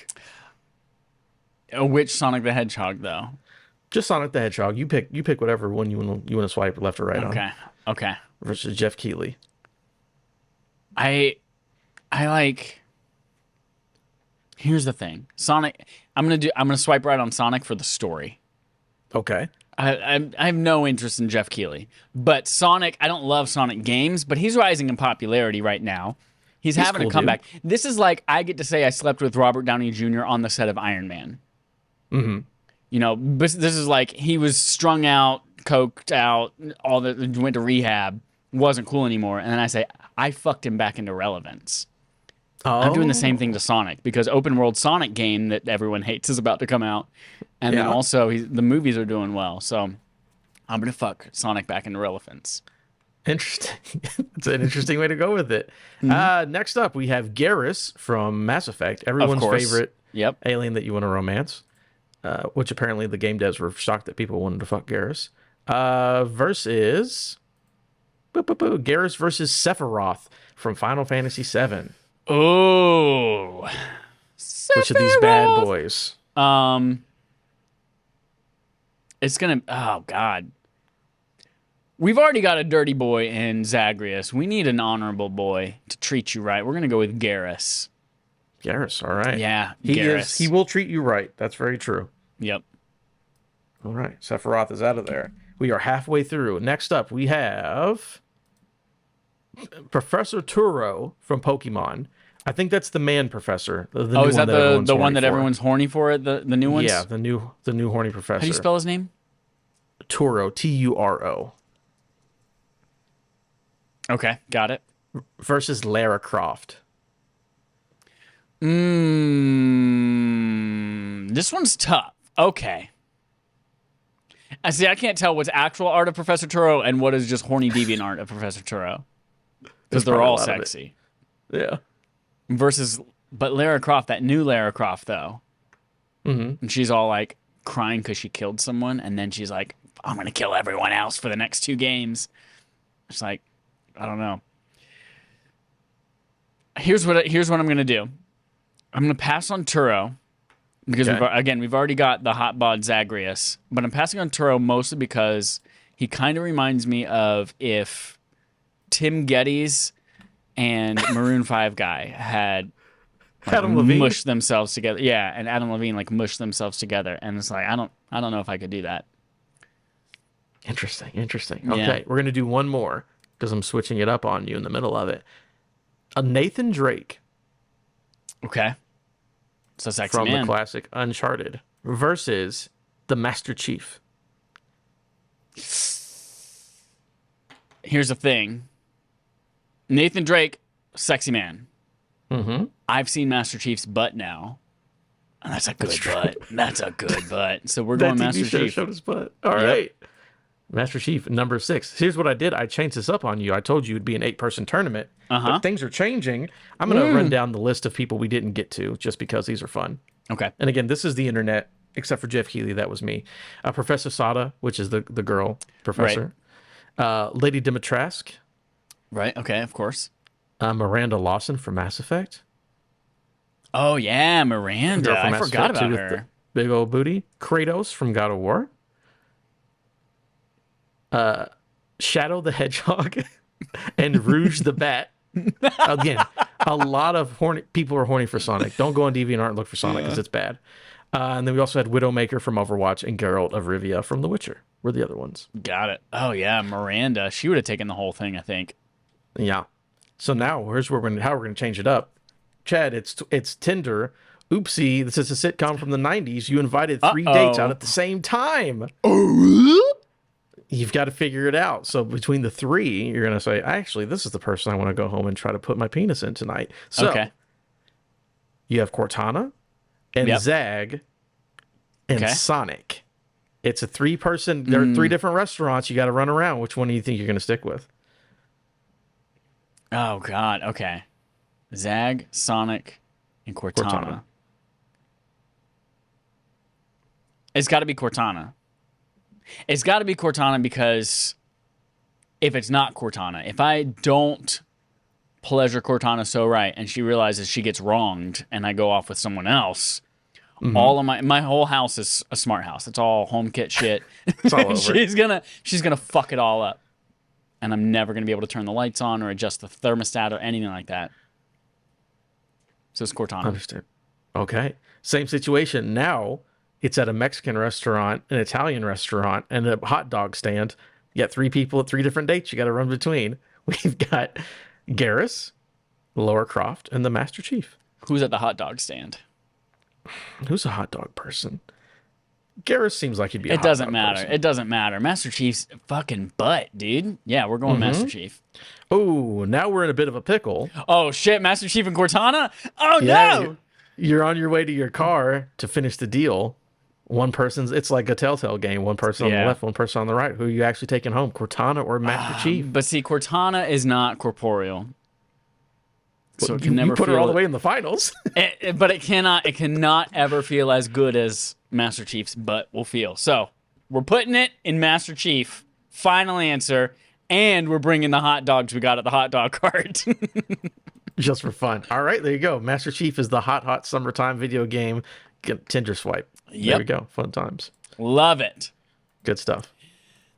Which Sonic the Hedgehog, though? Just Sonic the Hedgehog. You pick whatever one you want to swipe left or right on. Okay. Versus Jeff Keighley. I like. Here's the thing, Sonic. I'm gonna swipe right on Sonic for the story. Okay. I have no interest in Jeff Keighley, but Sonic. I don't love Sonic games, but he's rising in popularity right now. He's having a comeback. Dude. This is like I get to say I slept with Robert Downey Jr. on the set of Iron Man. Mm-hmm. But this is like he was strung out, coked out, all that, went to rehab, wasn't cool anymore. And then I say, I fucked him back into relevance. I'm doing the same thing Oh, to Sonic because open world Sonic game that everyone hates is about to come out. And then yeah. also the movies are doing well. So I'm going to fuck Sonic back into relevance. Interesting. It's an interesting way to go with it. Mm-hmm. Next up, we have Garrus from Mass Effect, Of everyone's course. favorite Yep. alien that you want to romance, which apparently the game devs were shocked that people wanted to fuck Garrus. Versus Garrus versus Sephiroth from Final Fantasy VII. Oh. Which of these bad Sephiroth! boys? It's going to, oh, God. We've already got a dirty boy in Zagreus. We need an honorable boy to treat you right. We're going to go with Garrus. Garrus, all right. Yeah, He Garrus. he will treat you right. That's very true. Yep. All right. Sephiroth is out of there. We are halfway through. Next up, we have Professor Turo from Pokemon. I think that's the man professor. The new Is that everyone's the one horny that for. everyone's horny for? The new ones? Yeah, the new horny professor. How do you spell his name? Turo, Turo, Okay, got it. versus Lara Croft. This one's tough. Okay. I see. I can't tell what's actual art of Professor Turo and what is just horny deviant art of Professor Turo because they're probably a all lot of it. sexy. Yeah. But Lara Croft, that new Lara Croft though, Mm-hmm. and she's all like crying because she killed someone, and then she's like, "I'm gonna kill everyone else for the next 2 games." It's like, I don't know. Here's what I'm gonna do. I'm gonna pass on Turo because Okay. we've already got the hot bod Zagreus, but I'm passing on Turo mostly because he kind of reminds me of if Tim Geddes and Maroon 5 guy had Adam Levine. mushed themselves together. Yeah, and Adam Levine like mushed themselves together, and it's like I don't know if I could do that. Interesting. Yeah. Okay, we're gonna do one more because I'm switching it up on you in the middle of it. A Nathan Drake Okay, so sexy from man. the classic Uncharted versus the Master Chief. Here's the thing. Nathan Drake, sexy man. Mm-hmm. I've seen Master Chief's butt now. And that's a good That's true. butt. That's a good butt. So we're That going TV Master show Chief. showed his butt. All right. Master Chief, number 6. Here's what I did. I changed this up on you. I told you it'd be an 8-person tournament. Uh-huh. But things are changing. I'm going to run down the list of people we didn't get to just because these are fun. Okay. And again, this is the internet, except for Jeff Keighley. That was me. Professor Sada, which is the girl professor. Lady Dimitrescu. Right. Okay, of course. Miranda Lawson from Mass Effect. Oh, yeah, Miranda. Girl from I Mass forgot Effect about 2 with the her. big old booty. Kratos from God of War. Shadow the Hedgehog. And Rouge the Bat. Again, a lot of horny people are horny for Sonic. Don't go on DeviantArt and look for Sonic because it's bad. And then we also had Widowmaker from Overwatch and Geralt of Rivia from The Witcher. Were the other ones. Got it. Oh, yeah, Miranda. She would have taken the whole thing, I think. Yeah. So now here's how we're gonna change it up. Chad, it's Tinder. Oopsie, this is a sitcom from the 90s. You invited 3 dates out at the same time. You've got to figure it out. So between the 3, you're going to say, actually, this is the person I want to go home and try to put my penis in tonight. So Okay. you have Cortana and Yep. Zag and Okay. Sonic. It's a 3-person. There are 3 different restaurants. You got to run around. Which one do you think you're going to stick with? Oh, God. Okay. Zag, Sonic, and Cortana. Cortana. It's got to be Cortana. It's got to be Cortana because if it's not Cortana, if I don't pleasure Cortana so right and she realizes she gets wronged and I go off with someone else, all of my whole house is a smart house. It's all HomeKit shit. It's all over. she's gonna fuck it all up. And I'm never gonna be able to turn the lights on or adjust the thermostat or anything like that. So it's Cortana. Understood. Okay. Same situation. Now it's at a Mexican restaurant, an Italian restaurant, and a hot dog stand. You got 3 people at 3 different dates you got to run between. We've got Garrus, Lara Croft, and the Master Chief. Who's at the hot dog stand? Who's a hot dog person? Garrus seems like he'd be a It hot doesn't dog matter. person. It doesn't matter. Master Chief's fucking butt, dude. Yeah, we're going Master Chief. Oh, now we're in a bit of a pickle. Oh shit, Master Chief and Cortana? Oh Yeah, no! you're on your way to your car to finish the deal. It's like a Telltale game. One person on the Yeah. left, one person on the right. Who are you actually taking home, Cortana or Master Chief? But see, Cortana is not corporeal. So it can You never put her all feel the way in the finals. but it cannot ever feel as good as Master Chief's butt will feel. So we're putting it in Master Chief. Final answer. And we're bringing the hot dogs we got at the hot dog cart. Just for fun. All right, there you go. Master Chief is the hot summertime video game. Tinder swipe. There Yep. we go. Fun times. Love it. Good stuff.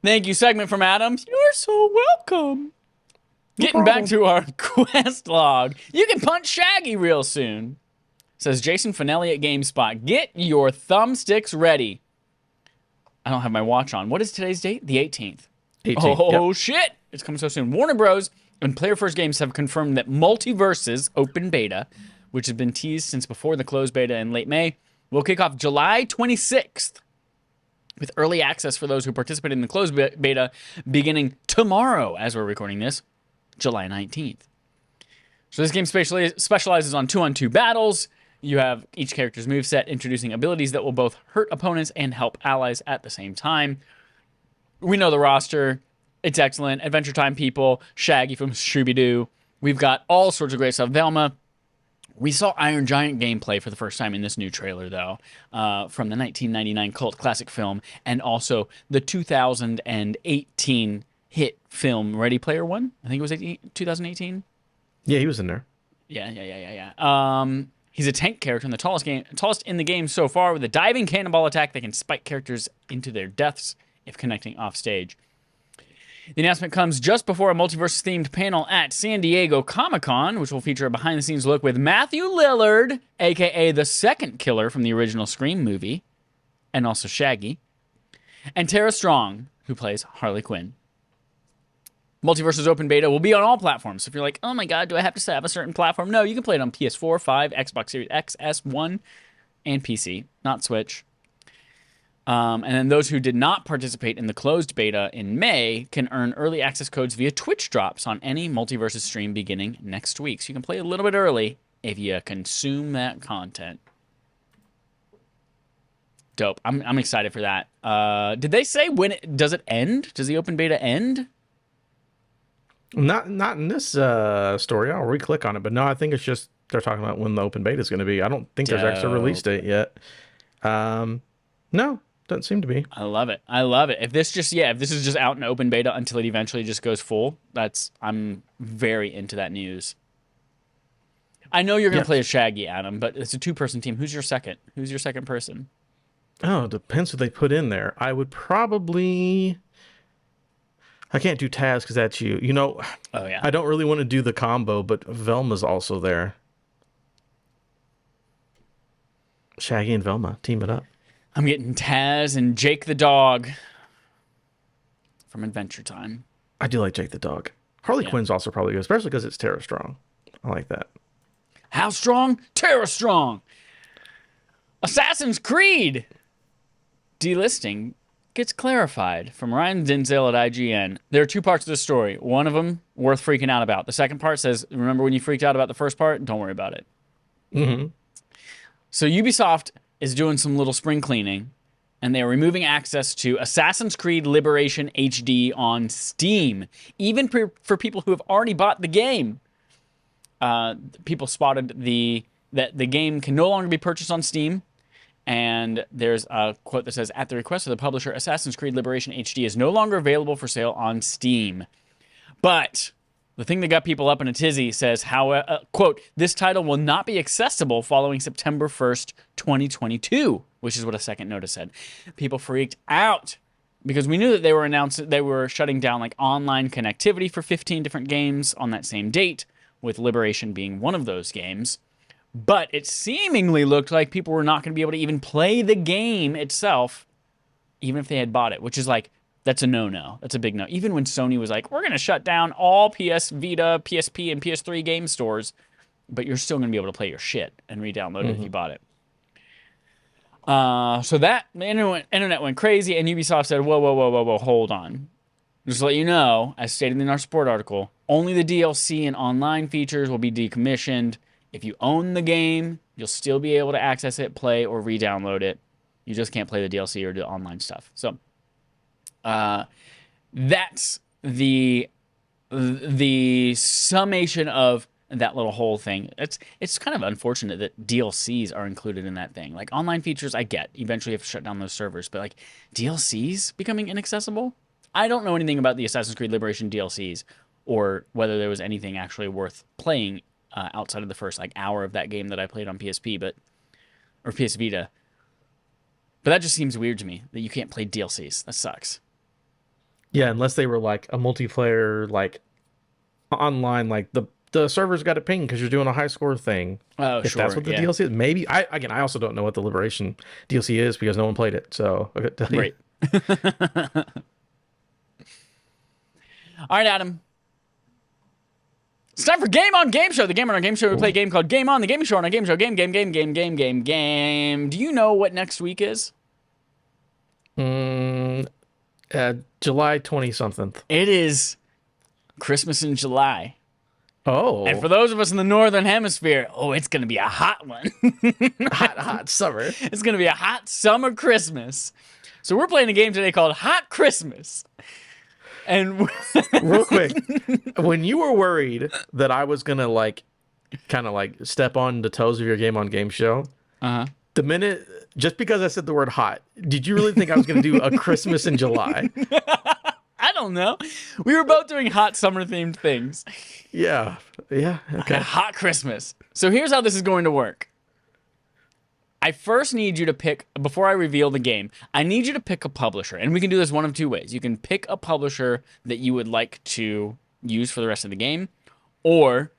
Thank you, segment from Adams. You're so welcome. Getting back to our quest log. You can punch Shaggy real soon. Says Jason Finelli at GameSpot. Get your thumbsticks ready. I don't have my watch on. What is today's date? The 18th. 18. Oh, Yep. shit. It's coming so soon. Warner Bros. and Player First Games have confirmed that Multiverses open beta, which has been teased since before the closed beta in late May, will kick off July 26th. With early access for those who participated in the closed beta beginning tomorrow, as we're recording this, July 19th. So this game specializes on 2-on-2 battles. You have each character's moveset introducing abilities that will both hurt opponents and help allies at the same time. We know the roster. It's excellent. Adventure Time people, Shaggy from Scooby-Doo. We've got all sorts of great stuff. Velma. We saw Iron Giant gameplay for the first time in this new trailer, though, from the 1999 cult classic film, and also the 2018 hit film Ready Player One. I think it was 2018. Yeah, he was in there. Yeah. He's a tank character in the tallest in the game so far, with a diving cannonball attack that can spike characters into their deaths if connecting off stage. The announcement comes just before a multiverse-themed panel at San Diego Comic-Con, which will feature a behind-the-scenes look with Matthew Lillard, a.k.a. the second killer from the original Scream movie, and also Shaggy, and Tara Strong, who plays Harley Quinn. Multiverse's open beta will be on all platforms. So if you're like, oh my god, do I have to have a certain platform? No, you can play it on PS4, 5, Xbox Series X, S1, and PC, not Switch. And then those who did not participate in the closed beta in May can earn early access codes via Twitch drops on any Multiverses stream beginning next week. So you can play a little bit early if you consume that content. Dope. I'm excited for that. Did they say does it end? Does the open beta end? Not in this story. I'll re-click on it, but no, I think it's just they're talking about when the open beta is going to be. I don't think there's actually a release date yet. No. Doesn't seem to be. I love it. If this is just out in open beta until it eventually just goes full, I'm very into that news. I know you're going to play as Shaggy, Adam, but it's a two-person team. Who's your second? Who's your second person? Oh, it depends who they put in there. I would probably... I can't do Taz because that's you. You know, Oh, yeah. I don't really want to do the combo, but Velma's also there. Shaggy and Velma, team it up. I'm getting Taz and Jake the dog from Adventure Time. I do like Jake the dog. Harley Quinn's also probably good, especially because it's Tara Strong. I like that. How strong? Tara Strong. Assassin's Creed delisting gets clarified from Ryan Denzel at IGN. There are two parts to the story. One of them worth freaking out about. The second part says, remember when you freaked out about the first part? Don't worry about it. Mm-hmm. So Ubisoft is doing some little spring cleaning, and they are removing access to Assassin's Creed Liberation HD on Steam, even for people who have already bought the game. People spotted that the game can no longer be purchased on Steam, and there's a quote that says, at the request of the publisher, Assassin's Creed Liberation HD is no longer available for sale on Steam. But the thing that got people up in a tizzy says, quote, this title will not be accessible following September 1st, 2022, which is what a second notice said. People freaked out because we knew that they were shutting down like online connectivity for 15 different games on that same date, with Liberation being one of those games. But it seemingly looked like people were not going to be able to even play the game itself, even if they had bought it, which is like, that's a no-no. That's a big no. Even when Sony was like, we're going to shut down all PS Vita, PSP, and PS3 game stores, but you're still going to be able to play your shit and re-download it if you bought it. So that the internet went crazy, and Ubisoft said, "Whoa, whoa, whoa, whoa, whoa, hold on." Just to let you know, as stated in our support article, only the DLC and online features will be decommissioned. If you own the game, you'll still be able to access it, play, or re-download it. You just can't play the DLC or the online stuff. So, that's the summation of that little whole thing. It's kind of unfortunate that DLCs are included in that thing. Like online features, I get. Eventually, you have to shut down those servers, but like DLCs becoming inaccessible. I don't know anything about the Assassin's Creed Liberation DLCs or whether there was anything actually worth playing outside of the first like hour of that game that I played on PSP, or PS Vita. But that just seems weird to me that you can't play DLCs. That sucks. Yeah, unless they were like a multiplayer, like online, like the servers got a ping because you're doing a high score thing. Oh, If sure. that's what the Yeah. DLC is, maybe. I also don't know what the Liberation DLC is because no one played it. So I could tell you. Right. All right, Adam. It's time for Game On Game Show. The Game On Our Game Show, we play a game called Game On, the Gaming Show on our Game Show. Game. Do you know what next week is? July 20 something. It is Christmas in July. Oh, And for those of us in the Northern Hemisphere, it's going to be a hot one. hot summer. It's going to be a hot summer Christmas. So we're playing a game today called Hot Christmas. And Real quick, when you were worried that I was gonna like, kind of like step on the toes of your Game On Game Show, the minute just because I said the word hot, did you really think I was gonna do a Christmas in July? I don't know. We were both doing hot summer themed things. Yeah, okay. Hot Christmas. So here's how this is going to work. I first need you to pick, before I reveal the game, I need you to pick a publisher. And we can do this one of two ways. You can pick a publisher that you would like to use for the rest of the game, or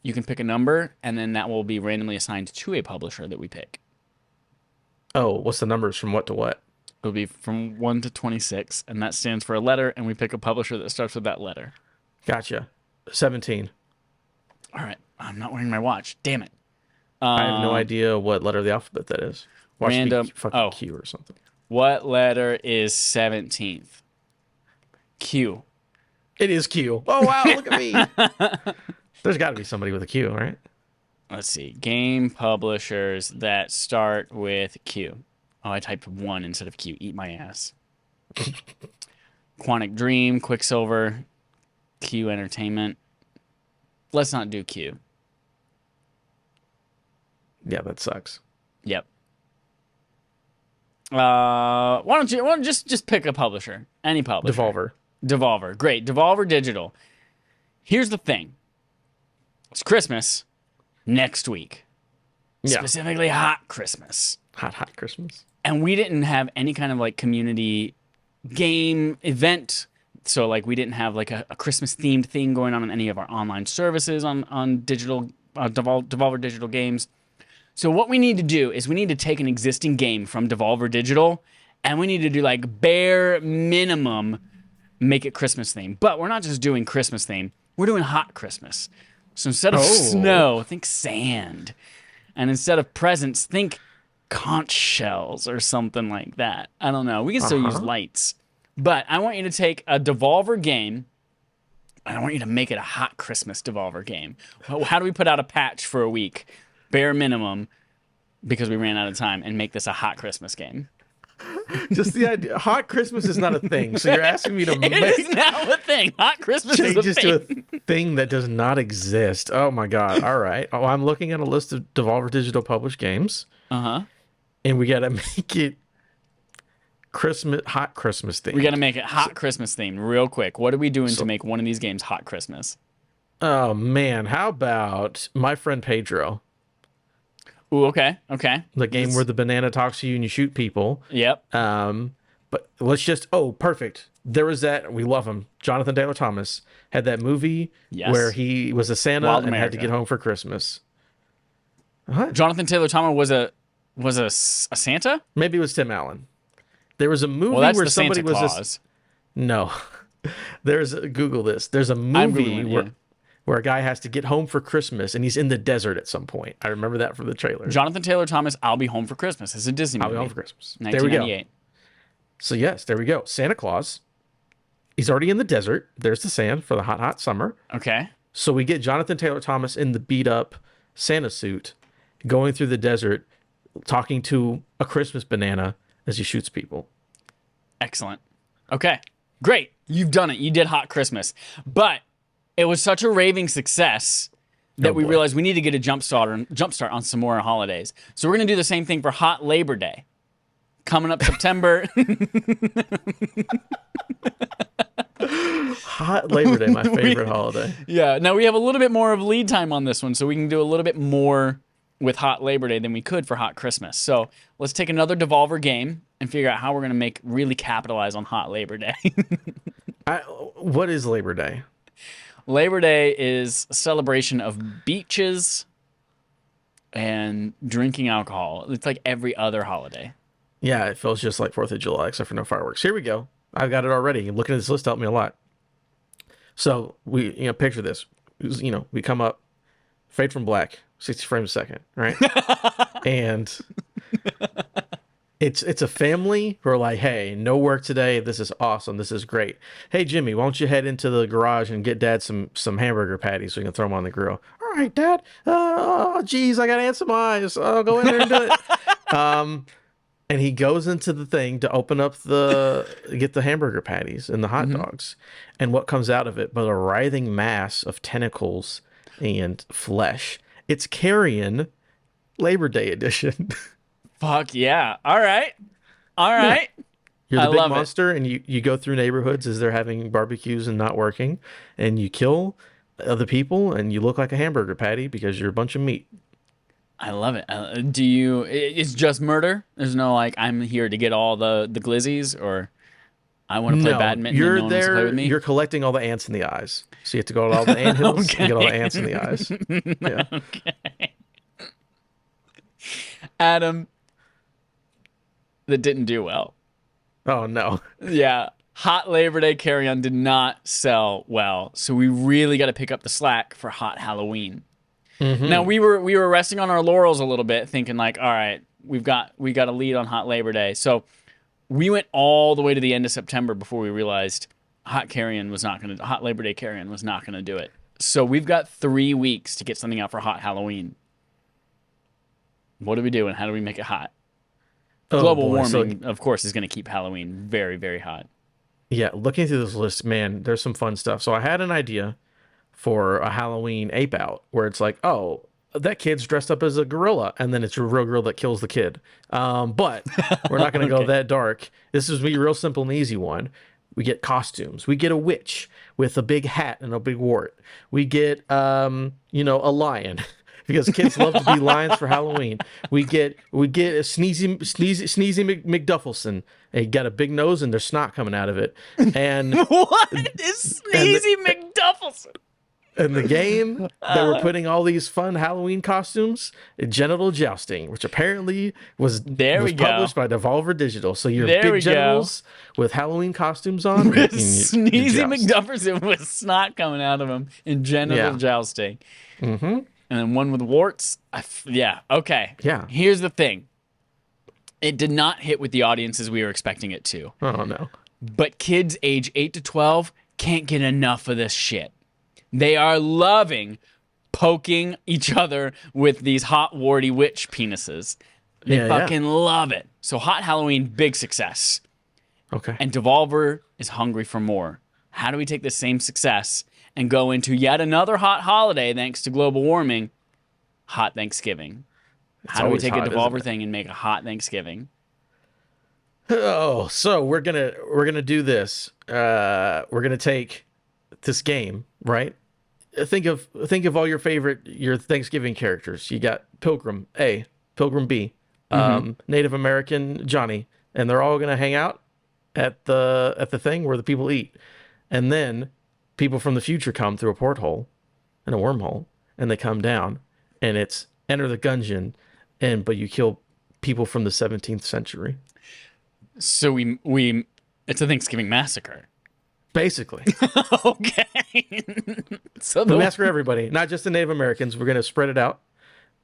you can pick a number, and then that will be randomly assigned to a publisher that we pick. Oh, what's the numbers from what to what? It'll be from 1 to 26, and that stands for a letter, and we pick a publisher that starts with that letter. Gotcha. 17. All right. I'm not wearing my watch. Damn it. I have no idea what letter of the alphabet that is. Watch it be Random- fucking Q or something. What letter is 17th? Q. It is Q. Oh wow, look at me. There's got to be somebody with a Q, right? Let's see. Game publishers that start with Q. Oh, I typed 1 instead of Q. Eat my ass. Quantic Dream, Quicksilver, Q Entertainment. Let's not do Q. Yeah, that sucks. Yep. Why don't you just pick a publisher? Any publisher. Devolver. Great. Devolver Digital. Here's the thing. It's Christmas next week. Yeah. Specifically hot Christmas. Hot Christmas. And we didn't have any kind of like community game event. So like we didn't have like a Christmas themed thing going on in any of our online services on digital Devolver Digital games. So what we need to do is we need to take an existing game from Devolver Digital and we need to do like bare minimum make it Christmas themed. But we're not just doing Christmas theme. We're doing hot Christmas. So instead of snow, think sand. And instead of presents, think conch shells or something like that. I don't know. We can still use lights. But I want you to take a Devolver game and I want you to make it a hot Christmas Devolver game. How do we put out a patch for a week? Bare minimum, because we ran out of time, and make this a hot Christmas game. Just the idea. Hot Christmas is not a thing. So you're asking me to It is now a thing. Hot Christmas is a change this thing. to a thing that does not exist. Oh my God. All right. Oh, I'm looking at a list of Devolver Digital published games. And we got to make it hot Christmas thing. We got to make it hot Christmas themed real quick. What are we doing to make one of these games hot Christmas? Oh man. How about My Friend Pedro? Ooh, okay. The game where the banana talks to you and you shoot people. Yep. But let's just, perfect. There was that, we love him. Jonathan Taylor Thomas had that movie where he was a Santa Wild and had America. to get home for Christmas. Jonathan Taylor Thomas was a Santa? Maybe it was Tim Allen. There was a movie Well, that's where the somebody Santa was Claus. no. Google this. There's a I'm movie Googling it, where yeah. where a guy has to get home for Christmas and he's in the desert at some point. I remember that from the trailer. Jonathan Taylor Thomas, I'll Be Home for Christmas. It's a Disney I'll movie. be home for Christmas. There we go. 1998. So yes, there we go. Santa Claus. He's already in the desert. There's the sand for the hot, hot summer. Okay. So we get Jonathan Taylor Thomas in the beat up Santa suit, going through the desert, talking to a Christmas banana as he shoots people. Excellent. Okay. Great. You've done it. You did Hot Christmas. But it was such a raving success that we realized we need to get a jump start on some more holidays. So we're going to do the same thing for Hot Labor Day. Coming up September. Hot Labor Day, my favorite holiday. Yeah. Now we have a little bit more of lead time on this one, so we can do a little bit more with Hot Labor Day than we could for Hot Christmas. So let's take another Devolver game and figure out how we're going to really capitalize on Hot Labor Day. What is Labor Day? Labor Day is a celebration of beaches and drinking alcohol. It's like every other holiday. Yeah, it feels just like 4th of July, except for no fireworks. Here we go. I've got it already. Looking at this list helped me a lot. So we, picture this. We come up, fade from black, 60 frames a second, right? And it's a family who are like, hey, no work today. This is awesome. This is great. Hey, Jimmy, why don't you head into the garage and get Dad some hamburger patties so we can throw them on the grill? All right, Dad. Oh, geez, I got to answer my eyes. I'll go in there and do it. And he goes into the thing to open up get the hamburger patties and the hot dogs. And what comes out of it but a writhing mass of tentacles and flesh. It's Carrion Labor Day edition. Fuck yeah. All right. You're the I big love monster, and you go through neighborhoods as they're having barbecues and not working, and you kill other people, and you look like a hamburger patty because you're a bunch of meat. I love it. It's just murder? There's no I'm here to get all the glizzies, or I want to play badminton You're and no one wants to play with me? You're collecting all the ants in the eyes. So you have to go to all the anthills and get all the ants in the eyes. Yeah. Okay. Adam, that didn't do well. Oh, no. Yeah. Hot Labor Day Carry-On did not sell well, so we really got to pick up the slack for Hot Halloween. Now we were resting on our laurels a little bit, thinking all right, we got a lead on Hot Labor Day. So we went all the way to the end of September before we realized Hot Labor Day Carry-On was not gonna do it. So we've got 3 weeks to get something out for Hot Halloween. What do we do and how do we make it hot? Global warming, of course, is gonna keep Halloween very, very hot. Yeah, looking through this list, man, there's some fun stuff. So I had an idea for a Halloween ape out where it's like, oh, that kid's dressed up as a gorilla, and then it's a real gorilla that kills the kid. But we're not going to go that dark. This is a real simple and easy one. We get costumes. We get a witch with a big hat and a big wart. We get, a lion because kids love to be lions for Halloween. We get a sneezy McDuffleson. He got a big nose and there's snot coming out of it. And what is Sneezy McDuffleson? In the game, they were putting all these fun Halloween costumes, genital jousting, which apparently was published by Devolver Digital. So your big genitals with Halloween costumes on. Sneezy McDuffleson with snot coming out of him in genital jousting. Mm-hmm. And then one with warts. Okay. Yeah. Here's the thing. It did not hit with the audiences we were expecting it to. Oh, no. But kids age 8 to 12 can't get enough of this shit. They are loving poking each other with these hot, warty witch penises. They fucking love it. So Hot Halloween, big success. Okay. And Devolver is hungry for more. How do we take the same success and go into yet another hot holiday thanks to global warming? Hot Thanksgiving. How do we take a Devolver thing and make a hot Thanksgiving? Oh, so we're gonna do this. We're gonna take this game, right? Think of all your Thanksgiving characters. You got Pilgrim A, Pilgrim B, Native American Johnny, and they're all gonna hang out at the thing where the people eat, and then people from the future come through a porthole and a wormhole, and they come down, and it's enter the gungeon, but you kill people from the 17th century. So we it's a Thanksgiving massacre. Basically. Okay. So We massacre everybody, not just the Native Americans. We're going to spread it out.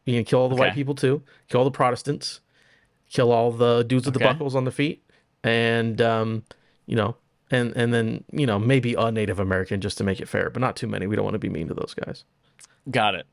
You can kill all the white people too. Kill all the Protestants. Kill all the dudes with the buckles on the feet. And, you know, and then, you know, maybe a Native American just to make it fair, but not too many. We don't want to be mean to those guys. Got it.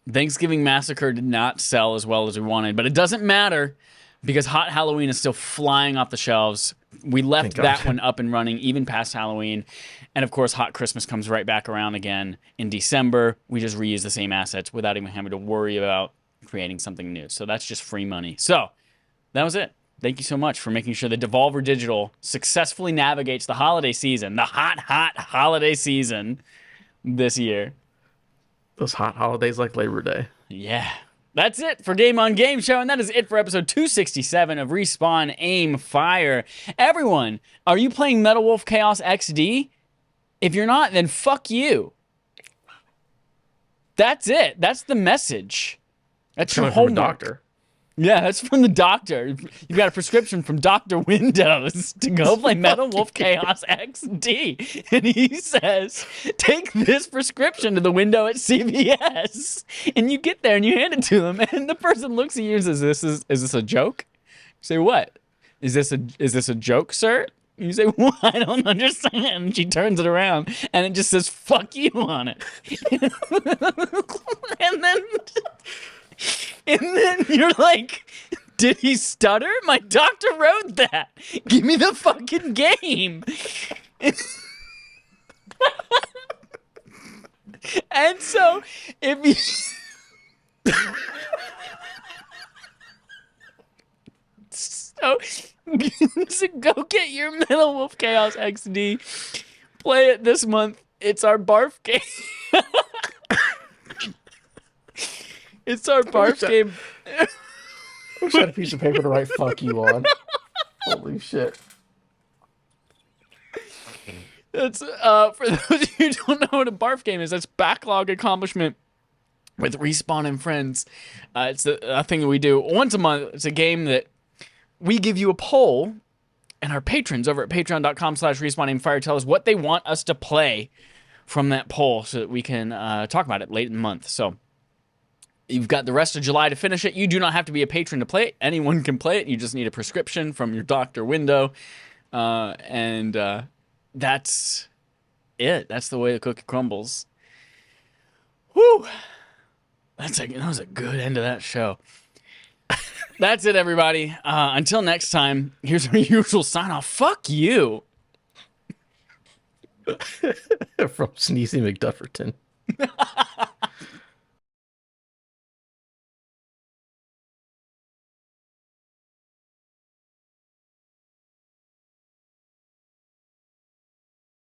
Thanksgiving Massacre did not sell as well as we wanted, but it doesn't matter because Hot Halloween is still flying off the shelves. We left that one up and running even past Halloween. And of course, Hot Christmas comes right back around again in December. We just reuse the same assets without even having to worry about creating something new. So that's just free money. So that was it. Thank you so much for making sure that Devolver Digital successfully navigates the holiday season, the hot holiday season this year. Those hot holidays like Labor Day. Yeah. That's it for Game on Game Show, and that is it for episode 267 of Respawn Aim Fire. Everyone, are you playing Metal Wolf Chaos XD? If you're not, then fuck you. That's it. That's the message. That's your homework. From a doctor. Yeah, that's from the doctor. You've got a prescription from Dr. Windows to go play Metal Wolf Chaos XD. And he says, take this prescription to the window at CVS. And you get there and you hand it to them. And the person looks at you and says, is this a joke? You say, what? Is this a joke, sir? You say, what? I don't understand. And she turns it around and it just says, fuck you on it. And then you're like, did he stutter? My doctor wrote that. Give me the fucking game. And so, if you... so go get your Metal Wolf Chaos XD. Play it this month. It's our barf game. It's our barf game. I wish I had a piece of paper to write fuck you on. Holy shit. That's for those of you who don't know what a barf game is, that's backlog accomplishment with Respawn and Friends. It's a thing that we do once a month. It's a game that we give you a poll, and our patrons over at patreon.com/RespawnAimFire tell us what they want us to play from that poll so that we can talk about it late in the month. So you've got the rest of July to finish it. You do not have to be a patron to play it. Anyone can play it. You just need a prescription from your doctor window. And that's it. That's the way the cookie crumbles. Whew. That was a good end of that show. That's it, everybody. Until next time, here's our usual sign-off. Fuck you. From Sneezy McDufferton.